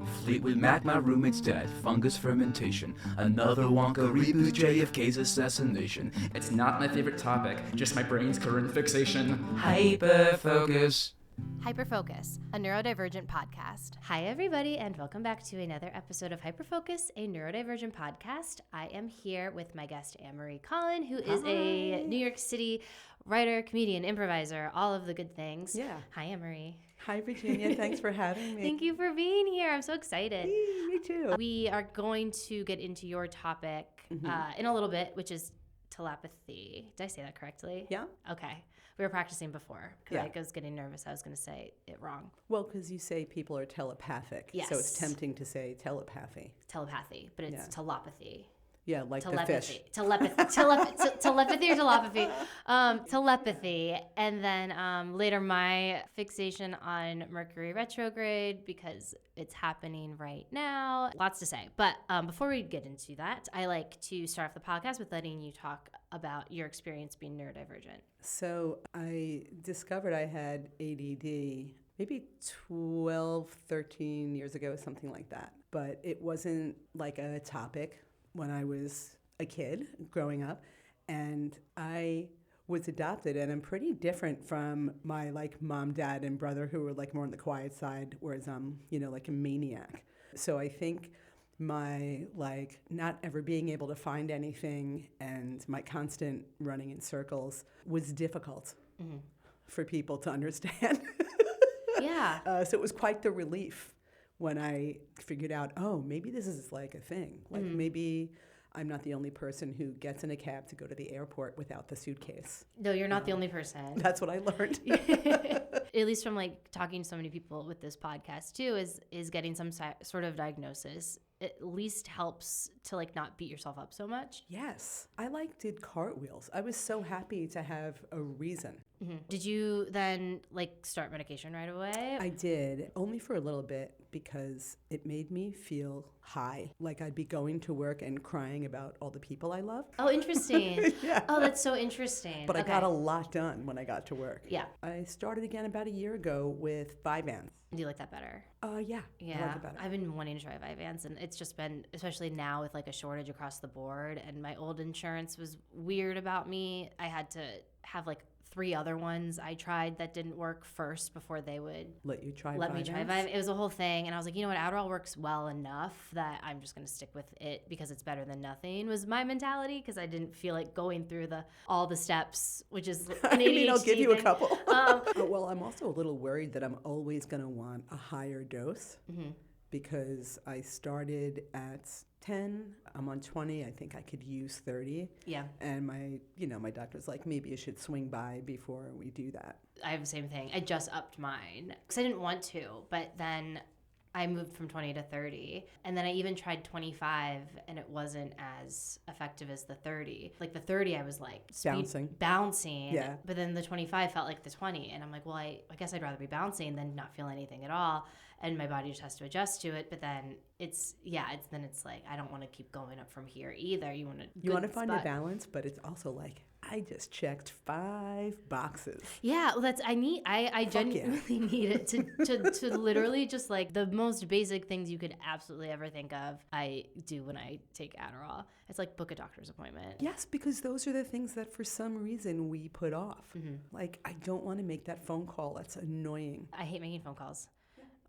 Fleetwood Mac, my roommate's dead. Fungus fermentation. Another Wonka reboot, JFK's assassination. It's not my favorite topic, just my brain's current fixation. Hyperfocus. Hyperfocus, a neurodivergent podcast. Hi, everybody, and welcome back to another episode of Hyperfocus, a neurodivergent podcast. I am here with my guest, Annemarie Cullen, who is a New York City writer, comedian, improviser, all of the good things. Yeah. Hi, Annemarie. Hi, Virginia. Thanks for having me. Thank you for being here. I'm so excited. Me too. We are going to get into your topic in a little bit, which is telepathy. Did I say that correctly? Yeah. Okay. We were practicing before because Yeah. I was getting nervous. I was going to say it wrong. Well, because you say people are telepathic. Yes. So it's tempting to say telepathy. Telepathy, but it's telepathy. Yeah, like Telepathy. the fish. Telepathy or telepathy? Telepathy. And then later my fixation on Mercury Retrograde because it's happening right now. Lots to say. But before we get into that, I like to start off the podcast with letting you talk about your experience being neurodivergent. So I discovered I had ADD maybe 12, 13 years ago, something like that. But it wasn't like a topic when I was a kid growing up, and I was adopted, and I'm pretty different from my mom, dad, and brother who were more on the quiet side, whereas I'm, like a maniac. So I think my not ever being able to find anything and my constant running in circles was difficult for people to understand. Yeah. So it was quite the relief when I figured out, oh, maybe this is a thing. Maybe I'm not the only person who gets in a cab to go to the airport without the suitcase. No, you're not the only person. That's what I learned. At least from talking to so many people with this podcast too, is getting some sort of diagnosis. At least helps to not beat yourself up so much. Yes. I did cartwheels. I was so happy to have a reason. Mm-hmm. Did you then start medication right away? I did, only for a little bit because it made me feel high. I'd be going to work and crying about all the people I love. Oh, interesting. Yeah. Oh, that's so interesting. But I got a lot done when I got to work. Yeah. I started again about a year ago with Vyvanse. Do you like that better? Yeah. Yeah. I like it better. I've been wanting to try Vyvanse, and it's just been, especially now with a shortage across the board, and my old insurance was weird about me. I had to have 3 other ones I tried that didn't work first before they would let me try Vyvanse. It was a whole thing, and I was like, you know what, Adderall works well enough that I'm just going to stick with it because it's better than nothing, was my mentality, because I didn't feel like going through all the steps, which is an ADHD I'll give you thing. a couple. Well, I'm also a little worried that I'm always going to want a higher dose because I started at 10, I'm on 20, I think I could use 30. Yeah. And my doctor's like, maybe you should swing by before we do that. I have the same thing. I just upped mine because I didn't want to, but then I moved from 20 to 30, and then I even tried 25, and it wasn't as effective as the 30. The 30, I was bouncing. Yeah. But then the 25 felt like the 20, and I'm like, well, I guess I'd rather be bouncing than not feel anything at all, and my body just has to adjust to it. But then it's I don't want to keep going up from here either. You want to find a balance, but it's also I just checked 5 boxes. Yeah, well, I genuinely need it to literally just the most basic things you could absolutely ever think of. I do when I take Adderall. It's book a doctor's appointment. Yes, because those are the things that for some reason we put off. I don't want to make that phone call. That's annoying. I hate making phone calls.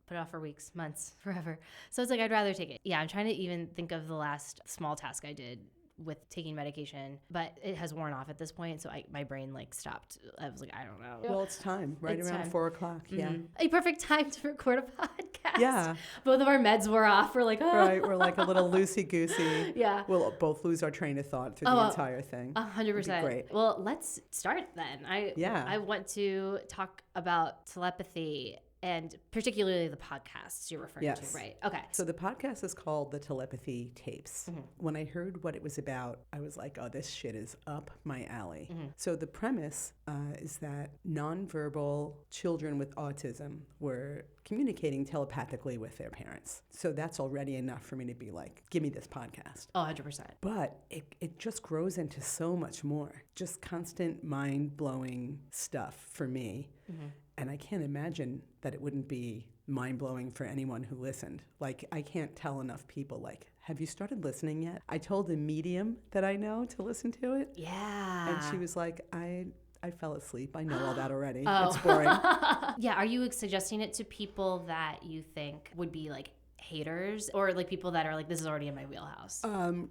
Put it off for weeks, months, forever. So it's I'd rather take it. Yeah, I'm trying to even think of the last small task I did with taking medication, but it has worn off at this point, so my brain stopped. I was I don't know. Well, it's time, right around 4 o'clock. Yeah, a perfect time to record a podcast. Yeah, both of our meds wore off. We're oh. Right, we're a little loosey goosey. Yeah, we'll both lose our train of thought through the entire thing. 100%. Great. Well, let's start then. I want to talk about telepathy. And particularly the podcasts you're referring to, right? Okay. So the podcast is called the Telepathy Tapes. When I heard what it was about, I was like, oh, this shit is up my alley. So the premise is that nonverbal children with autism were communicating telepathically with their parents. So that's already enough for me to be give me this podcast. Oh, 100%. But it just grows into so much more. Just constant mind-blowing stuff for me. And I can't imagine that it wouldn't be mind-blowing for anyone who listened. Like, I can't tell enough people, like, have you started listening yet? I told a medium that I know to listen to it. Yeah. And she was like, I fell asleep. I know all that already. Oh. It's boring. Yeah, are you suggesting it to people that you think would be like haters, or like people that are like, this is already in my wheelhouse?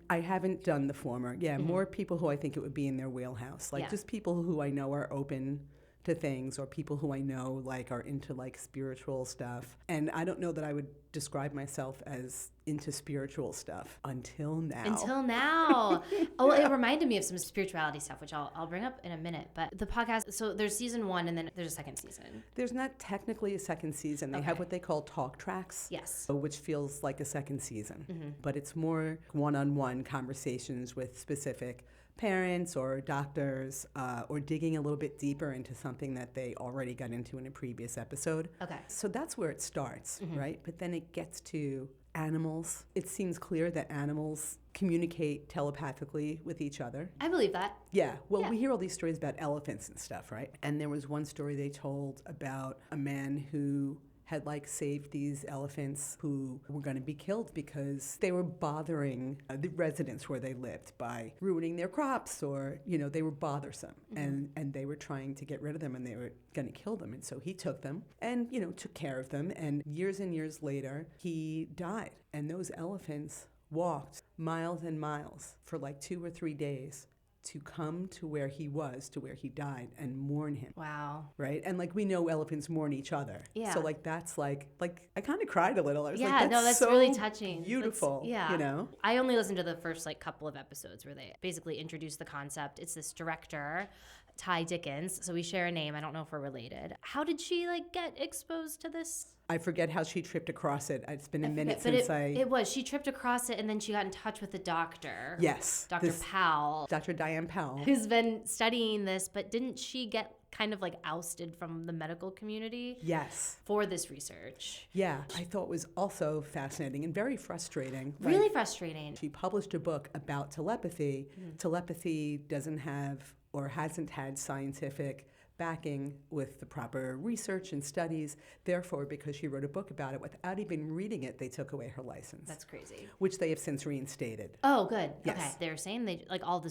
I haven't done the former. Yeah, more people who I think it would be in their wheelhouse. Like, just people who I know are open to things, or people who I know like are into like spiritual stuff. And I don't know that I would describe myself as into spiritual stuff until now. Oh, it reminded me of some spirituality stuff, which I'll bring up in a minute. But the podcast, so there's season 1 and then there's a second season. There's not technically a second season. They have what they call talk tracks. Yes. Which feels like a second season. But it's more one-on-one conversations with specific parents or doctors, or digging a little bit deeper into something that they already got into in a previous episode. Okay. So that's where it starts, right? But then it gets to animals. It seems clear that animals communicate telepathically with each other. I believe that. Yeah. Well, we hear all these stories about elephants and stuff, right? And there was one story they told about a man who had like saved these elephants who were going to be killed because they were bothering the residents where they lived by ruining their crops, or, you know, they were bothersome, and they were trying to get rid of them, and they were going to kill them. And so he took them and, you know, took care of them. And years later, he died. And those elephants walked miles and miles for like 2 or 3 days to come to where he was, to where he died, and mourn him. Wow. Right? And like, we know elephants mourn each other. Yeah. So like, that's like I kind of cried a little. I was Yeah, like, that's so really touching. Beautiful. Yeah. You know? I only listened to the first like couple of episodes where they basically introduced the concept. It's this director, Ty Dickens. So we share a name. I don't know if we're related. How did she like get exposed to this? I forget how she tripped across it. It's been a minute But since it was. She tripped across it, and then she got in touch with the doctor. Yes. Dr. Powell. Dr. Diane Powell. Who's been studying this, but didn't she get kind of like ousted from the medical community? Yes. For this research. Yeah. I thought was also fascinating and very frustrating. Really frustrating. She published a book about telepathy. Telepathy doesn't have or hasn't had scientific backing with the proper research and studies. Therefore, because she wrote a book about it, without even reading it, they took away her license. That's crazy. Which they have since reinstated. Oh, good. Yes. Okay. They're saying they like all the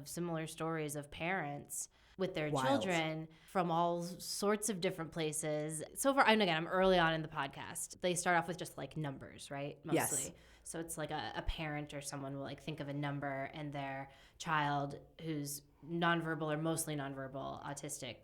similar stories of parents with their Wild. children from all sorts of different places. So far, and again, I'm early on in the podcast. They start off with just like numbers, right? Mostly. Yes. So it's like a parent or someone will like think of a number, and their child who's nonverbal or mostly nonverbal autistic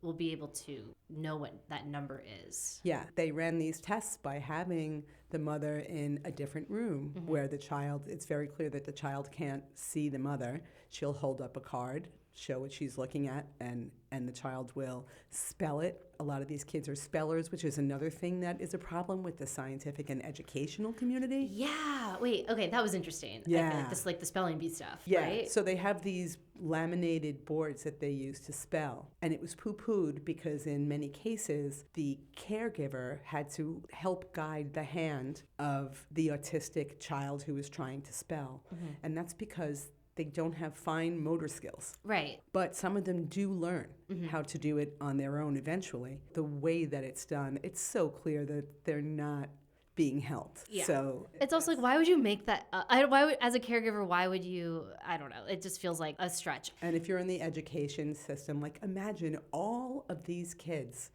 will be able to know what that number is. Yeah, they ran these tests by having the mother in a different room where the child, it's very clear that the child can't see the mother. She'll hold up a card, show what she's looking at, and the child will spell it. A lot of these kids are spellers, which is another thing that is a problem with the scientific and educational community. Yeah. Wait, okay, that was interesting. Yeah. I feel like this like the spelling bee stuff, Yeah. right? So they have these laminated boards that they use to spell. And it was poo-pooed because in many cases, the caregiver had to help guide the hand of the autistic child who was trying to spell. And that's because they don't have fine motor skills. Right. But some of them do learn how to do it on their own eventually. The way that it's done, it's so clear that they're not being helped. Yeah. So It's also like, why would you make that? As a caregiver, why would you? I don't know. It just feels like a stretch. And if you're in the education system, like imagine all of these kids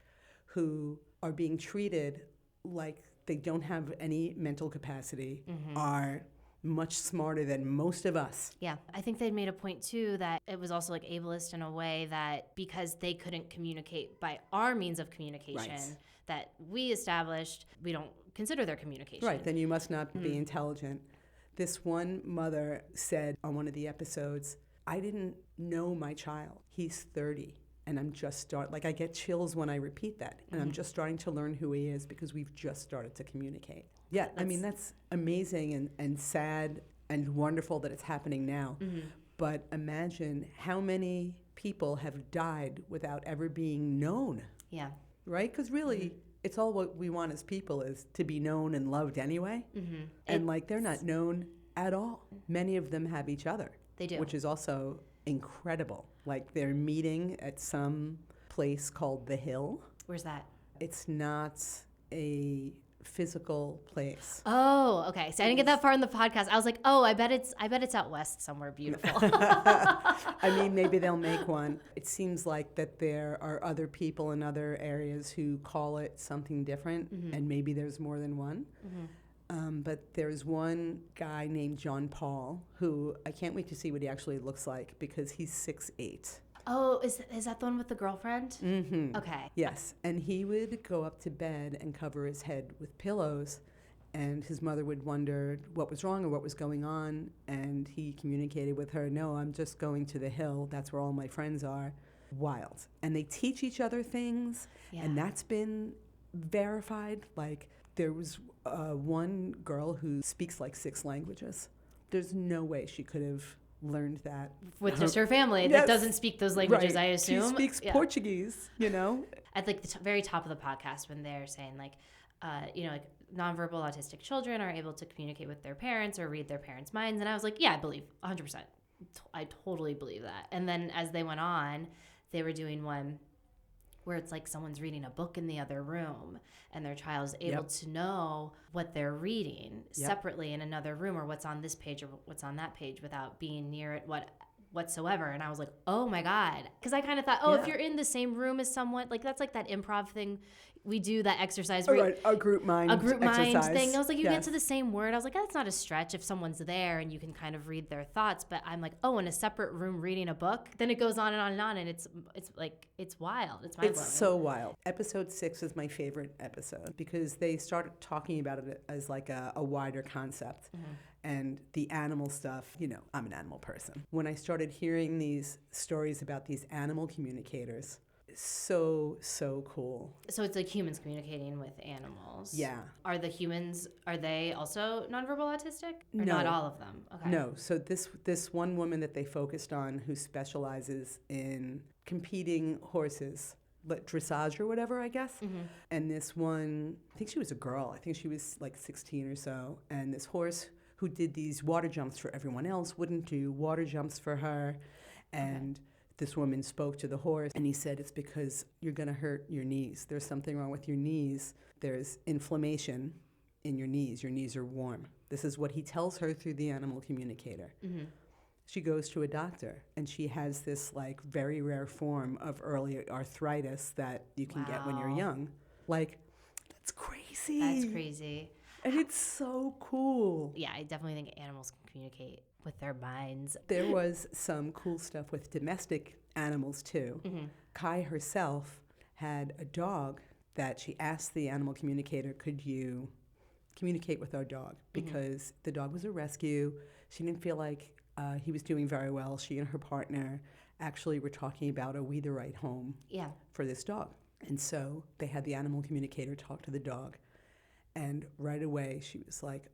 who are being treated like they don't have any mental capacity, are much smarter than most of us. Yeah. I think they made a point too that it was also like ableist in a way that because they couldn't communicate by our means of communication that we established, we don't consider their communication. Right, then you must not be intelligent. This one mother said on one of the episodes, I didn't know my child. He's 30. And I'm just I get chills when I repeat that. And I'm just starting to learn who he is because we've just started to communicate. Yeah, I mean, that's amazing and sad and wonderful that it's happening now. But imagine how many people have died without ever being known. Yeah. Right? Because really, it's all what we want as people is to be known and loved anyway. And like, they're not known at all. Many of them have each other. They do. Which is also incredible. Like, they're meeting at some place called The Hill. Where's that? It's not a physical place. Oh, okay. So I didn't get that far in the podcast. I was like, oh, I bet it's out west somewhere beautiful. I mean, maybe they'll make one. It seems like that there are other people in other areas who call it something different, and maybe there's more than one. But there's one guy named John Paul who I can't wait to see what he actually looks like because he's 6'8". Oh, is that the one with the girlfriend? Mm-hmm. Okay. Yes, and he would go up to bed and cover his head with pillows, and his mother would wonder what was wrong or what was going on, and he communicated with her, no, I'm just going to the hill. That's where all my friends are. Wild. And they teach each other things, and that's been verified. Like, there was one girl who speaks like 6 languages. There's no way she could have learned that. With just her family that doesn't speak those languages, right. I assume. She speaks Portuguese, you know? At like the very top of the podcast when they're saying like, like nonverbal autistic children are able to communicate with their parents or read their parents' minds. And I was like, yeah, I believe 100%. I totally believe that. And then as they went on, they were doing one where it's like someone's reading a book in the other room and their child is able to know what they're reading separately in another room or what's on this page or what's on that page without being near it whatsoever. And I was like, oh my God. Because I kind of thought, if you're in the same room as someone, like that's like that improv thing we do, that exercise. Right, a group mind exercise. Thing. I was like, you get to the same word. I was like, that's not a stretch if someone's there and you can kind of read their thoughts. But I'm like, in a separate room reading a book. Then it goes on and on and on. And it's like, it's wild. It's mind-blowing. It's so wild. Episode 6 is my favorite episode because they started talking about it as like a wider concept. And the animal stuff, I'm an animal person. When I started hearing these stories about these animal communicators, so cool. So it's like humans communicating with animals. Yeah. Are they also nonverbal autistic? Or No. not all of them? Okay. No. So this one woman that they focused on who specializes in competing horses, dressage or whatever, I guess. And this one, I think she was a girl. I think she was like 16 or so. And this horse who did these water jumps for everyone else wouldn't do water jumps for her. And this woman spoke to the horse, and he said, it's because you're going to hurt your knees. There's something wrong with your knees. There's inflammation in your knees. Your knees are warm. This is what he tells her through the animal communicator. She goes to a doctor, and she has this, like, very rare form of early arthritis that you can get when you're young. Like, that's crazy. That's crazy. And it's so cool. Yeah, I definitely think animals can communicate with their minds. There was some cool stuff with domestic animals, too. Kai herself had a dog that she asked the animal communicator, could you communicate with our dog? Because the dog was a rescue. She didn't feel like he was doing very well. She and her partner actually were talking about, are we the right home for this dog? And so they had the animal communicator talk to the dog. And right away, she was like,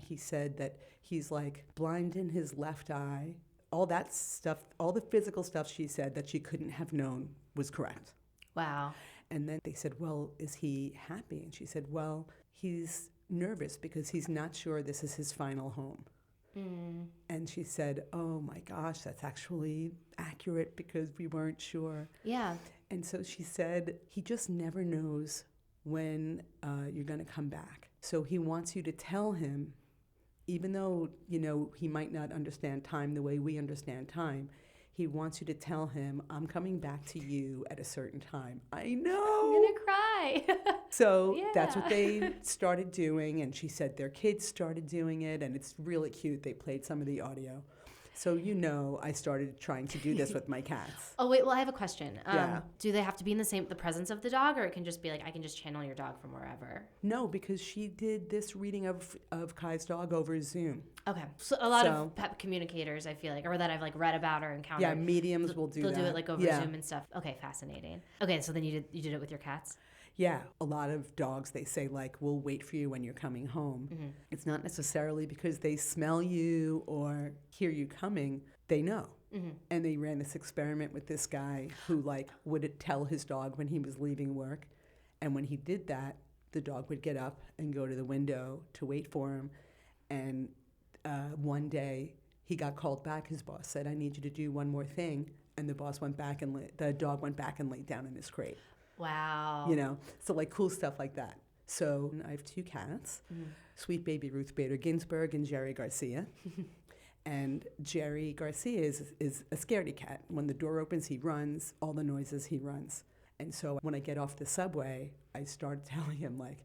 he said that he's like blind in his left eye. All that stuff, all the physical stuff she said that she couldn't have known was correct. Wow. And then they said, well, is he happy? And she said, well, he's nervous because he's not sure this is his final home. And she said, oh my gosh, that's actually accurate because we weren't sure. Yeah. And so she said, he just never knows when you're going to come back. So he wants you to tell him, even though, he might not understand time the way we understand time, he wants you to tell him, I'm coming back to you at a certain time. I know. I'm going to cry. So that's what they started doing, and she said their kids started doing it, and it's really cute. They played some of the audio. So I started trying to do this with my cats. Oh, wait, well, I have a question. Yeah. Do they have to be in the presence of the dog, or it can just be like, I can just channel your dog from wherever? No, because she did this reading of Kai's dog over Zoom. Okay. So a lot of pet communicators, I feel like, or that I've like read about or encountered. Yeah, mediums will do that. They'll do it like over Zoom and stuff. Okay, fascinating. Okay, so then you did it with your cats? Yeah, a lot of dogs, they say, like, we'll wait for you when you're coming home. It's not necessarily because they smell you or hear you coming. They know. And they ran this experiment with this guy who, like, would tell his dog when he was leaving work. And when he did that, the dog would get up and go to the window to wait for him. And one day, he got called back. His boss said, I need you to do one more thing. And the dog went back and laid down in his crate. Wow. You know, so like cool stuff like that. So I have 2 cats, Sweet Baby Ruth Bader Ginsburg and Jerry Garcia. And Jerry Garcia is a scaredy cat. When the door opens, he runs. All the noises, he runs. And so when I get off the subway, I start telling him, like,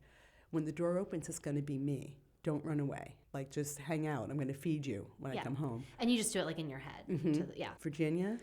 when the door opens, it's going to be me. Don't run away. Like, just hang out. I'm going to feed you when I come home. And you just do it like in your head. Virginia,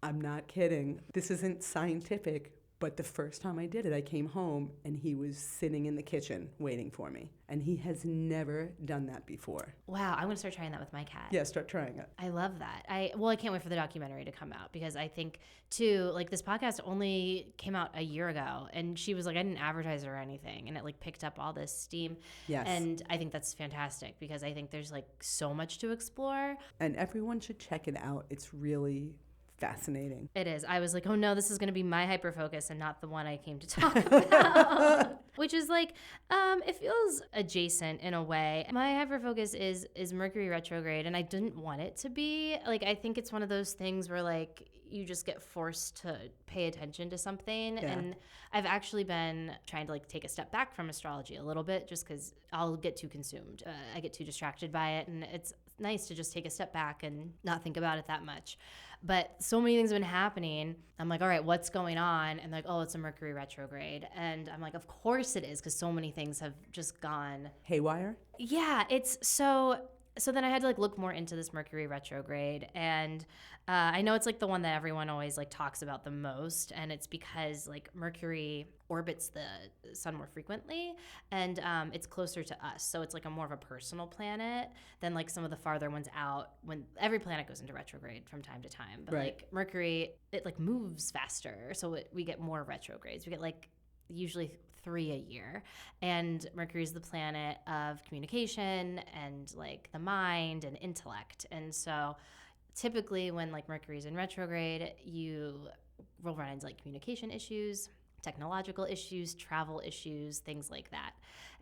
I'm not kidding. This isn't scientific, but the first time I did it, I came home and he was sitting in the kitchen waiting for me. And he has never done that before. Wow, I'm going to start trying that with my cat. Yeah, start trying it. I love that. I can't wait for the documentary to come out because I think, too, like this podcast only came out a year ago and she was like, I didn't advertise it or anything. And it like picked up all this steam. Yes. And I think that's fantastic because I think there's like so much to explore. And everyone should check it out. It's really fascinating. It is. I was like, oh no, this is going to be my hyperfocus and not the one I came to talk about. Which is like, it feels adjacent in a way. My hyperfocus is Mercury retrograde, and I didn't want it to be. Like, I think it's one of those things where like you just get forced to pay attention to something. Yeah. And I've actually been trying to like take a step back from astrology a little bit just because I'll get too consumed. I get too distracted by it, and it's nice to just take a step back and not think about it that much. But so many things have been happening. I'm like, all right, what's going on? And they're like, oh, it's a Mercury retrograde. And I'm like, of course it is, because so many things have just gone Haywire? Yeah, it's so then I had to like look more into this Mercury retrograde, and I know it's like the one that everyone always like talks about the most, and it's because like Mercury orbits the sun more frequently, and it's closer to us, so it's like a more of a personal planet than like some of the farther ones out. When every planet goes into retrograde from time to time, but Right. like Mercury, it like moves faster, so we get more retrogrades. We get like usually 3 a year, and Mercury is the planet of communication and like the mind and intellect. And so typically when like Mercury's in retrograde, you will run into like communication issues, technological issues, travel issues, things like that.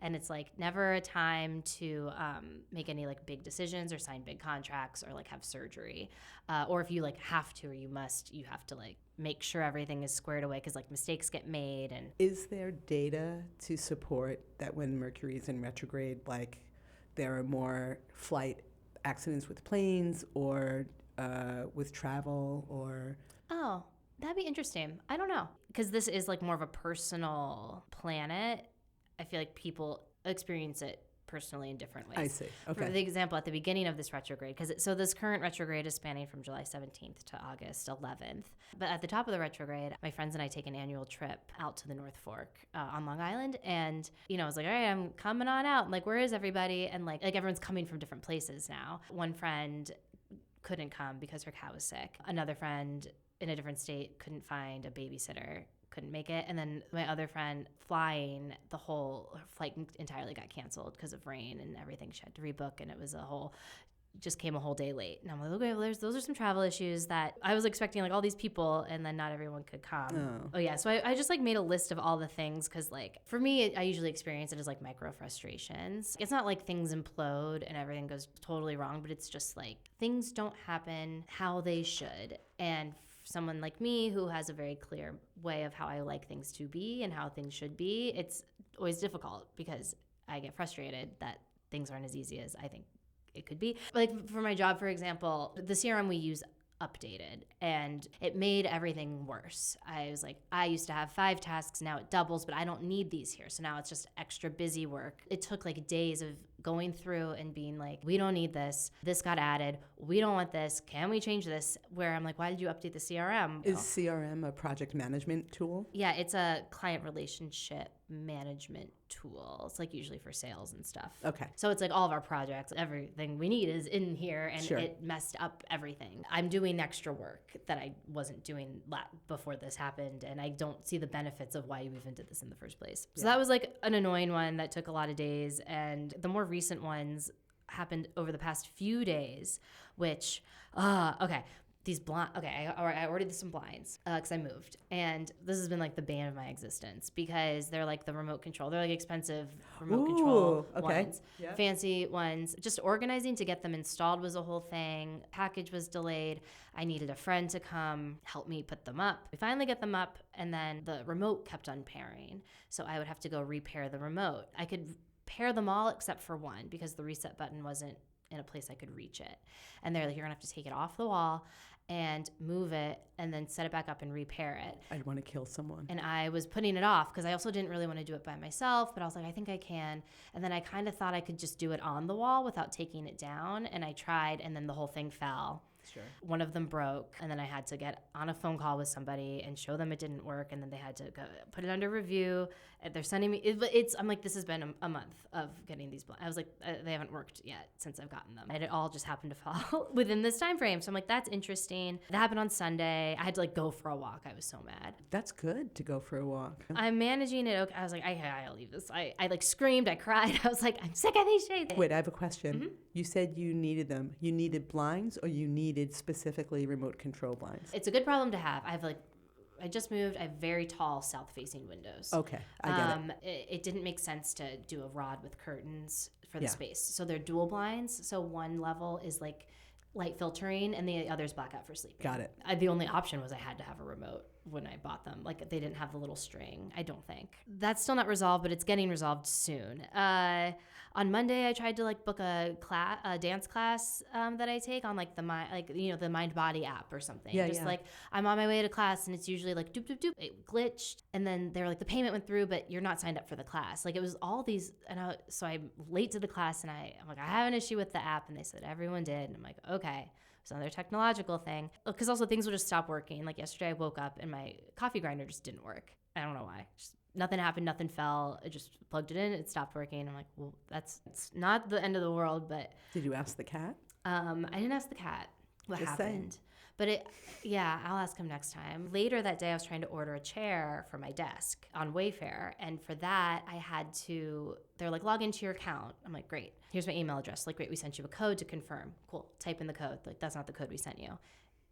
And it's like never a time to make any like big decisions or sign big contracts or like have surgery. Or if you like have to or you have to like make sure everything is squared away because like mistakes get made. And Is there data to support that when Mercury is in retrograde, like there are more flight accidents with planes or with travel or... Oh, that'd be interesting. I don't know. Because this is like more of a personal planet. I feel like people experience it personally in different ways. I see. Okay. For the example, at the beginning of this retrograde, so this current retrograde is spanning from July 17th to August 11th. But at the top of the retrograde, my friends and I take an annual trip out to the North Fork on Long Island. And, I was like, all right, I'm coming on out. Like, where is everybody? And like everyone's coming from different places now. One friend couldn't come because her cat was sick. Another friend in a different state couldn't find a babysitter, couldn't make it. And then my other friend flying, the whole flight entirely got canceled because of rain and everything. She had to rebook, and it was just came a whole day late. And I'm like, okay, well, those are some travel issues that I was expecting, like all these people, and then not everyone could come. Oh yeah, so I just like made a list of all the things, because like for me, I usually experience it as like micro frustrations. It's not like things implode and everything goes totally wrong, but it's just like things don't happen how they should. And someone like me who has a very clear way of how I like things to be and how things should be, it's always difficult because I get frustrated that things aren't as easy as I think it could be. Like for my job, for example, the CRM we use updated, and it made everything worse. I was like, I used to have 5 tasks, now it doubles, but I don't need these here. So now it's just extra busy work. It took like days of going through and being like, we don't need this. This got added. We don't want this. Can we change this? Where I'm like, why did you update the CRM? Is CRM a project management tool? Yeah, it's a client relationship management tool. It's like usually for sales and stuff. Okay. So it's like all of our projects, everything we need is in here, and Sure. It messed up everything. I'm doing extra work that I wasn't doing before this happened, and I don't see the benefits of why you even did this in the first place. So that was like an annoying one that took a lot of days, and the more recent ones happened over the past few days, which, okay. these I ordered some blinds because I moved, and this has been like the bane of my existence because they're like the remote control. They're like expensive remote control ones, fancy ones. Just organizing to get them installed was a whole thing. Package was delayed. I needed a friend to come help me put them up. We finally get them up, and then the remote kept unpairing, so I would have to go repair the remote. I could pair them all except for one because the reset button wasn't in a place I could reach it. And they're like, you're gonna have to take it off the wall and move it and then set it back up and repair it. I'd want to kill someone. And I was putting it off because I also didn't really want to do it by myself, but I was like, I think I can. And then I kind of thought I could just do it on the wall without taking it down. And I tried, and then the whole thing fell. Sure. One of them broke, and then I had to get on a phone call with somebody and show them it didn't work, and then they had to go put it under review. They're sending me I'm like, this has been a month of getting these I was like, they haven't worked yet since I've gotten them, and it all just happened to fall within this time frame. So I'm like, that's interesting. That happened on Sunday. I had to like go for a walk. I was so mad. That's good to go for a walk. I'm managing it. Okay. I was like, I'll leave this. I like screamed, I cried. I was like, I'm sick of these shades. Wait, I have a question. You said you needed them. You needed blinds, or you needed specifically remote control blinds? It's a good problem to have. I just moved. I have very tall south-facing windows. Okay, I get it. It didn't make sense to do a rod with curtains for the space. So they're dual blinds. So one level is like light filtering, and the other's blackout for sleeping. Got it. The only option was I had to have a remote when I bought them. Like, they didn't have the little string, I don't think. That's still not resolved, but it's getting resolved soon. On Monday, I tried to like book a dance class that I take on like the Mind Body app or something. Like, I'm on my way to class, and it's usually like doop doop doop. It glitched, and then they were like, the payment went through, but you're not signed up for the class. Like, it was all these, so I'm late to the class, and I'm like, I have an issue with the app, and they said everyone did, and I'm like, okay. It's another technological thing. Because also things will just stop working. Like yesterday, I woke up and my coffee grinder just didn't work. I don't know why. Just nothing happened, nothing fell. I just plugged it in, it stopped working. I'm like, well, it's not the end of the world, but... Did you ask the cat? I didn't ask the cat what Just happened. saying. But I'll ask him next time. Later that day, I was trying to order a chair for my desk on Wayfair. And for that, they're like, log into your account. I'm like, great. Here's my email address. Like, great, we sent you a code to confirm. Cool. Type in the code. Like, that's not the code we sent you.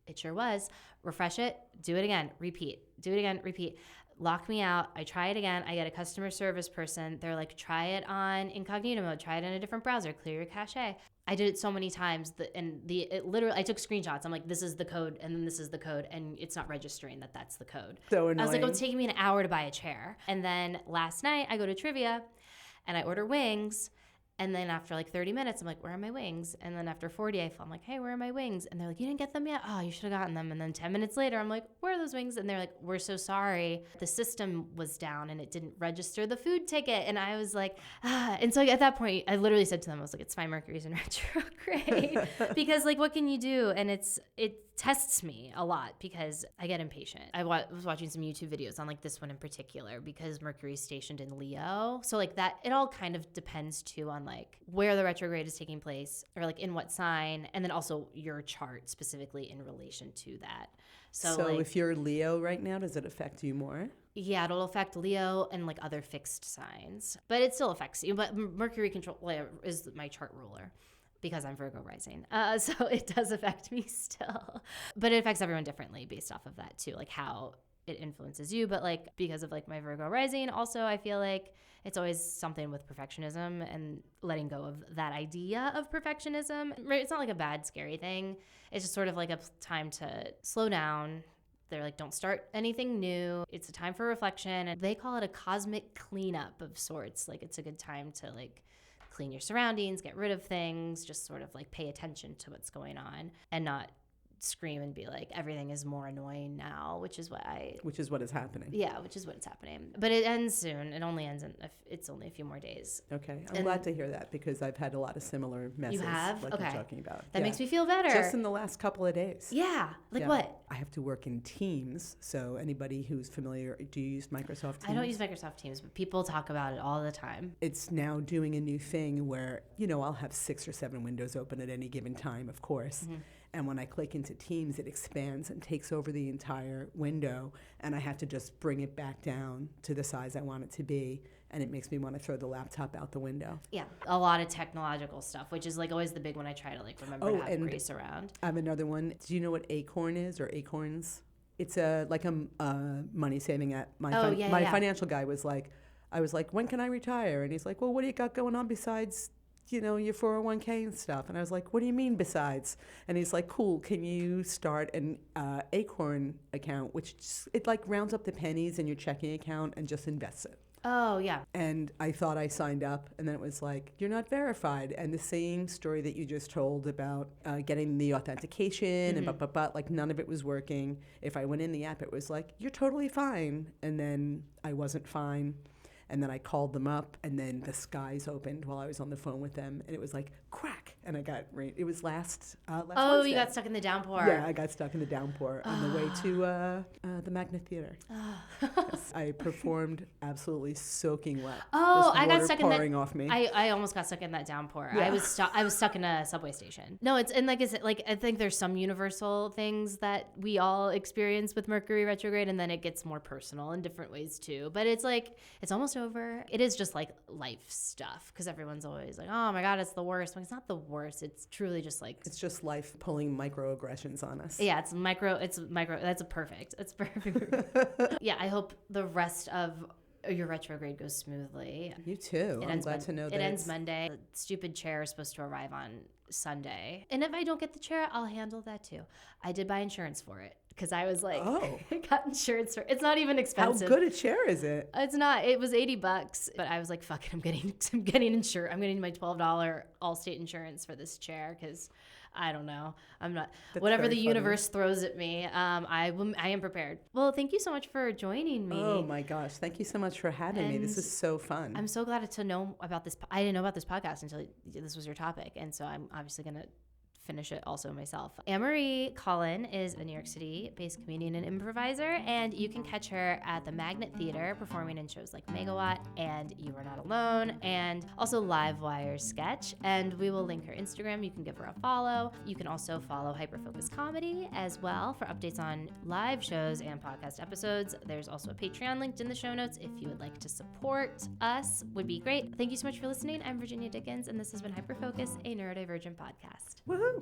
It sure was. Refresh it. Do it again. Repeat. Do it again. Repeat. Lock me out. I try it again. I get a customer service person. They're like, try it on incognito mode. Try it in a different browser. Clear your cache. I did it so many times literally, I took screenshots. I'm like, this is the code, and then this is the code, and it's not registering that that's the code. So annoying. I was like, it's taking me an hour to buy a chair. And then last night I go to trivia and I order wings. And then after like 30 minutes, I'm like, where are my wings? And then after 40, I'm like, hey, where are my wings? And they're like, you didn't get them yet? Oh, you should have gotten them. And then 10 minutes later, I'm like, where are those wings? And they're like, we're so sorry. The system was down and it didn't register the food ticket. And I was like, ah. And so at that point, I literally said to them, I was like, it's fine, Mercury's in retrograde. Because like, what can you do? And it tests me a lot because I get impatient. I was watching some YouTube videos on like this one in particular because Mercury's stationed in Leo. So like that, it all kind of depends too on like where the retrograde is taking place or like in what sign, and then also your chart specifically in relation to that. So like, if you're Leo right now, does it affect you more? Yeah, it'll affect Leo and like other fixed signs, but it still affects you. But Mercury is my chart ruler, because I'm Virgo rising. So it does affect me still. But it affects everyone differently based off of that too, like how it influences you. But like because of like my Virgo rising, also I feel like it's always something with perfectionism and letting go of that idea of perfectionism. It's not like a bad, scary thing. It's just sort of like a time to slow down. They're like, don't start anything new. It's a time for reflection. And they call it a cosmic cleanup of sorts. Like it's a good time to like clean your surroundings, get rid of things, just sort of like pay attention to what's going on and not scream and be like, everything is more annoying now, which is what is happening. Yeah, which is what's happening. But it ends soon. It only ends it's only a few more days. Okay. I'm glad to hear that because I've had a lot of similar messes. You have? Like okay. you're talking about. That makes me feel better. Just in the last couple of days. Yeah. Like what? I have to work in Teams. So anybody who's familiar, do you use Microsoft Teams? I don't use Microsoft Teams, but people talk about it all the time. It's now doing a new thing where, I'll have 6 or 7 windows open at any given time, of course. Mm-hmm. And when I click into Teams, it expands and takes over the entire window, and I have to just bring it back down to the size I want it to be, and it makes me want to throw the laptop out the window. Yeah, a lot of technological stuff, which is like always the big one I try to like remember to have grace around. I have another one. Do you know what Acorn is, or Acorns? It's like a money saving app. My financial guy was like, I was like, when can I retire? And he's like, well, what do you got going on besides, your 401k and stuff? And I was like, what do you mean besides? And he's like, cool, can you start an Acorn account, which it like rounds up the pennies in your checking account and just invests it. Oh, yeah. And I thought I signed up, and then it was like, you're not verified. And the same story that you just told about getting the authentication and like none of it was working. If I went in the app, it was like, you're totally fine. And then I wasn't fine. And then I called them up, and then the skies opened while I was on the phone with them, and it was like crack, and I got rain. It was last Wednesday. You got stuck in the downpour. Yeah, I got stuck in the downpour on the way to the Magnet Theater. Yes, I performed absolutely soaking wet. I got stuck pouring off me. I almost got stuck in that downpour. Yeah. I was stuck in a subway station. No, it's and like I said, like I think there's some universal things that we all experience with Mercury retrograde, and then it gets more personal in different ways too. But it's like it's almost over. It is just like life stuff, because everyone's always like, oh my God, it's the worst. Like, it's not the worst. It's truly just like... It's just life pulling microaggressions on us. Yeah, it's micro. That's perfect. It's perfect. Yeah, I hope the rest of your retrograde goes smoothly. You too. I'm glad to know that it ends Monday. The stupid chair is supposed to arrive on Sunday. And if I don't get the chair, I'll handle that too. I did buy insurance for it. Because I was like, I got insurance for it. It's not even expensive. How good a chair is it? It's not. It was $80, but I was like, fuck it. I'm getting insured. I'm getting my $12 Allstate insurance for this chair because I don't know. I'm not. That's whatever the funny. universe throws at me, I am prepared. Well, thank you so much for joining me. Oh my gosh, thank you so much for having me. This is so fun. I'm so glad to know about this. I didn't know about this podcast until this was your topic, and so I'm obviously gonna finish it also myself. Annemarie Cullen is a New York City-based comedian and improviser, and you can catch her at the Magnet Theater performing in shows like Megawatt and You Are Not Alone, and also Livewire Sketch. And we will link her Instagram. You can give her a follow. You can also follow Hyperfocus Comedy as well for updates on live shows and podcast episodes. There's also a Patreon linked in the show notes if you would like to support us. Would be great. Thank you so much for listening. I'm Virginia Dickens, and this has been Hyperfocus, a neurodivergent podcast. Woohoo!